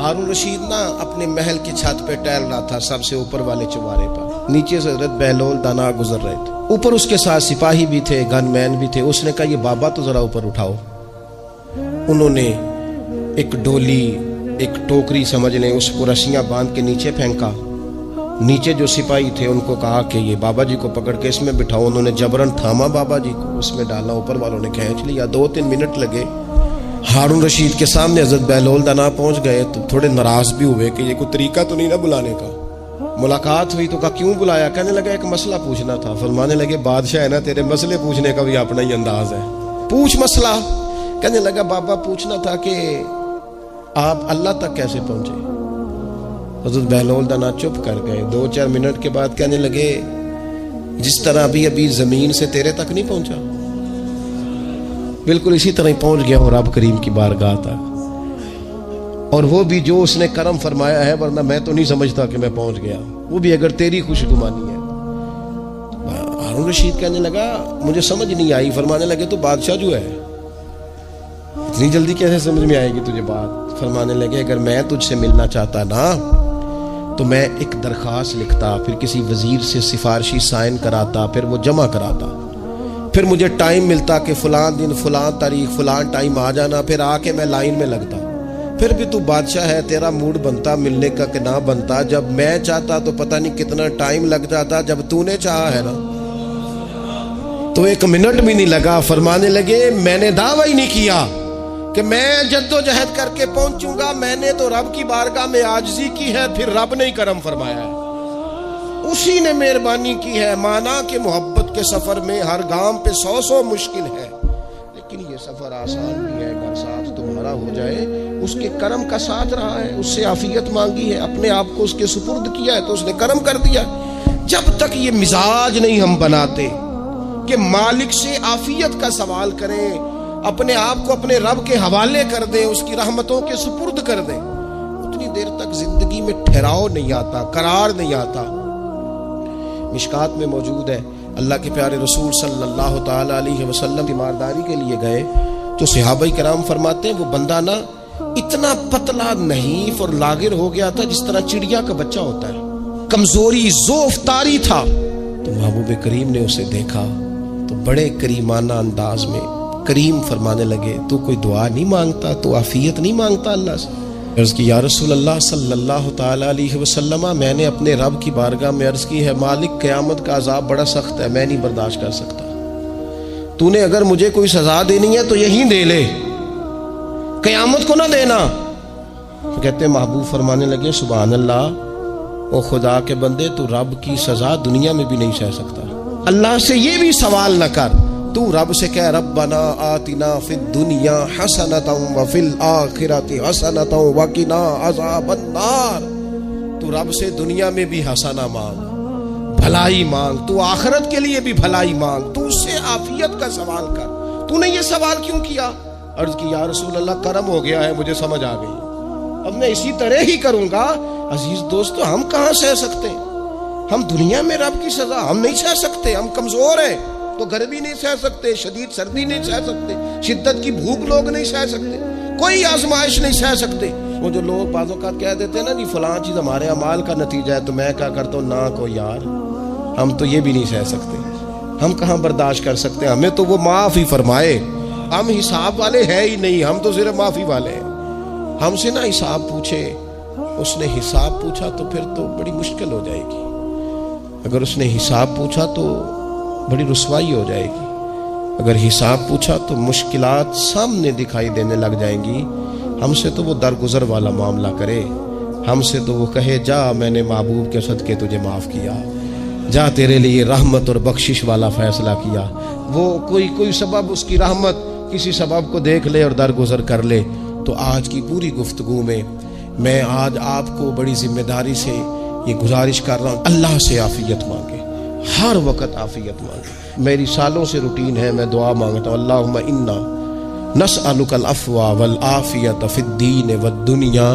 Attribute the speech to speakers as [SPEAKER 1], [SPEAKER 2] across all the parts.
[SPEAKER 1] ہارون رشید نا اپنے محل کی چھت پہ ٹہل رہا تھا، سب سے اوپر والے چوارے پر، نیچے سے حضرت بہلول دانا گزر رہے تھے، اوپر اس کے ساتھ سپاہی بھی تھے، گن مین بھی تھے۔ اس نے کہا یہ بابا تو ذرا اوپر اٹھاؤ۔ انہوں نے ایک ڈولی، ایک ٹوکری سمجھ لیں، اس کو رسیاں باندھ کے نیچے پھینکا۔ نیچے جو سپاہی تھے ان کو کہا کہ یہ بابا جی کو پکڑ کے اس میں بٹھاؤ۔ انہوں نے جبرن تھاما بابا جی کو، اس میں ڈالا، اوپر والوں نے کھینچ لیا۔ 2-3 منٹ لگے۔ ہارون رشید کے سامنے حضرت بہلول دانا پہنچ گئے تو تھوڑے ناراض بھی ہوئے کہ یہ کوئی طریقہ تو نہیں نا بلانے کا۔ ملاقات ہوئی تو کہا کیوں بلایا؟ کہنے لگا ایک مسئلہ پوچھنا تھا۔ فرمانے لگے بادشاہ ہے نا، تیرے مسئلے پوچھنے کا بھی اپنا ہی انداز ہے، پوچھ مسئلہ۔ کہنے لگا بابا پوچھنا تھا کہ آپ اللہ تک کیسے پہنچے؟ حضرت بہلول دانا چپ کر گئے۔ 2-4 منٹ کے بعد کہنے لگے جس طرح ابھی زمین سے تیرے تک نہیں پہنچا، بالکل اسی طرح ہی پہنچ گیا ہوں رب کریم کی بارگاہ تک، اور وہ بھی جو اس نے کرم فرمایا ہے، ورنہ میں تو نہیں سمجھتا کہ میں پہنچ گیا، وہ بھی اگر تیری خوش گمانی ہے۔ ہارون رشید کہنے لگا مجھے سمجھ نہیں آئی۔ فرمانے لگے تو بادشاہ جو ہے اتنی جلدی کیسے سمجھ میں آئے گی تجھے بات؟ فرمانے لگے اگر میں تجھ سے ملنا چاہتا نا تو میں ایک درخواست لکھتا، پھر کسی وزیر سے سفارشی سائن کراتا، پھر وہ جمع کراتا، پھر مجھے ٹائم ملتا کہ فلاں دن فلاں تاریخ فلاں ٹائم آ جانا، پھر آ کے میں لائن میں لگتا۔ پھر بھی تو بادشاہ ہے، تیرا موڈ بنتا ملنے کا کہ نہ بنتا؟ جب میں چاہتا تو پتہ نہیں کتنا ٹائم لگ جاتا، جب تو نے چاہا ہے نا تو 1 منٹ بھی نہیں لگا۔ فرمانے لگے میں نے دعویٰ ہی نہیں کیا کہ میں جدوجہد کر کے پہنچوں گا، میں نے تو رب کی بارگاہ میں عاجزی کی ہے، پھر رب نے ہی کرم فرمایا ہے، اسی نے مہربانی کی ہے۔ مانا کہ محبت کے سفر میں ہر گام پہ 100 مشکل ہے، لیکن یہ سفر آسان بھی ہے اگر ساتھ تمہارا ہو جائے۔ اس کے کرم کا ساتھ رہا ہے، اس سے عافیت مانگی ہے، اپنے آپ کو اس کے سپرد کیا ہے تو اس نے کرم کر دیا۔ جب تک یہ مزاج نہیں ہم بناتے کہ مالک سے عافیت کا سوال کریں، اپنے آپ کو اپنے رب کے حوالے کر دیں، اس کی رحمتوں کے سپرد کر دیں، اتنی دیر تک زندگی میں ٹھہراؤ نہیں آتا، قرار نہیں آتا۔ مشکات میں موجود ہے، اللہ کے پیارے رسول صلی اللہ تعالی علیہ وسلم تیمارداری کے لیے گئے تو صحابہ کرام فرماتے ہیں وہ بندہ نا اتنا پتلا نحیف اور لاغر ہو گیا تھا جس طرح چڑیا کا بچہ ہوتا ہے، کمزوری ضعف طاری تھا۔ تو محبوب کریم نے اسے دیکھا تو بڑے کریمانہ انداز میں کریم فرمانے لگے تو کوئی دعا نہیں مانگتا، تو عافیت نہیں مانگتا اللہ سے؟ عرض کی یا رسول اللہ صلی اللہ تعالی علیہ وسلم، میں نے اپنے رب کی بارگاہ میں عرض کی ہے مالک قیامت کا عذاب بڑا سخت ہے، میں نہیں برداشت کر سکتا، تو نے اگر مجھے کوئی سزا دینی ہے تو یہیں دے لے، قیامت کو نہ دینا۔ تو کہتے ہیں محبوب فرمانے لگے سبحان اللہ، او خدا کے بندے تو رب کی سزا دنیا میں بھی نہیں سہ سکتا، اللہ سے یہ بھی سوال نہ کر، تو رب سے کہہ ربنا آتنا فی الدنیا حسنۃ وفی الآخرۃ حسنۃ وقنا عذاب النار۔ تو رب سے دنیا میں بھی حسنہ مانگ، بھلائی مانگ، تو آخرت کے لیے بھی بھلائی مانگ، تو اس سے عافیت کا سوال کر۔ تو نے یہ سوال کیوں کیا؟ عرض کی یا رسول اللہ کرم ہو گیا ہے، مجھے سمجھ آ گئی، اب میں اسی طرح ہی کروں گا۔ عزیز دوستو ہم کہاں سہ سکتے ہیں؟ ہم دنیا میں رب کی سزا ہم نہیں سہ سکتے، ہم کمزور ہیں تو گرمی نہیں سہ سکتے، شدید سردی نہیں سہ سکتے، شدت کی بھوک لوگ نہیں سہ سکتے، کوئی آزمائش نہیں سہ سکتے۔ وہ جو لوگ بعض اوقات کہہ دیتے ہیں نا جی فلاں چیز ہمارے اعمال کا نتیجہ ہے، تو میں کیا کرتا ہوں نہ کو یار ہم تو یہ بھی نہیں سہ سکتے، ہم کہاں برداشت کر سکتے ہیں، ہمیں تو وہ معاف ہی فرمائے، ہم حساب والے ہے ہی نہیں، ہم تو صرف معافی والے ہیں۔ ہم سے نہ حساب پوچھے، اس نے حساب پوچھا تو پھر تو بڑی مشکل ہو جائے گی، اگر اس نے حساب پوچھا تو بڑی رسوائی ہو جائے گی، اگر حساب پوچھا تو مشکلات سامنے دکھائی دینے لگ جائیں گی۔ ہم سے تو وہ درگزر والا معاملہ کرے، ہم سے تو وہ کہے جا میں نے محبوب کے صدقے تجھے معاف کیا، جا تیرے لیے رحمت اور بخشش والا فیصلہ کیا۔ وہ کوئی سبب اس کی رحمت کسی سبب کو دیکھ لے اور درگزر کر لے۔ تو آج کی پوری گفتگو میں آج آپ کو بڑی ذمہ داری سے یہ گزارش کر رہا ہوں، اللہ سے عافیت مانگے، ہر وقت عافیت مانگے۔ میری سالوں سے روٹین ہے، میں دعا مانگتا ہوں اللہم انا نسألک العفو والعافیت فی الدین والدنیا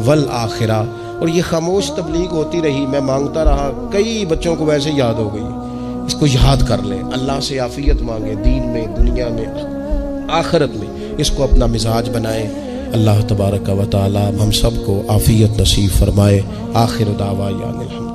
[SPEAKER 1] والآخرہ، اور یہ خاموش تبلیغ ہوتی رہی، میں مانگتا رہا، کئی بچوں کو ویسے یاد ہو گئی، اس کو یاد کر لیں، اللہ سے عافیت مانگے، دین میں، دنیا میں، آخرت میں، اس کو اپنا مزاج بنائیں۔ اللہ تبارک و تعالی ہم سب کو عافیت نصیب فرمائے. آخر دعوانا الحمد.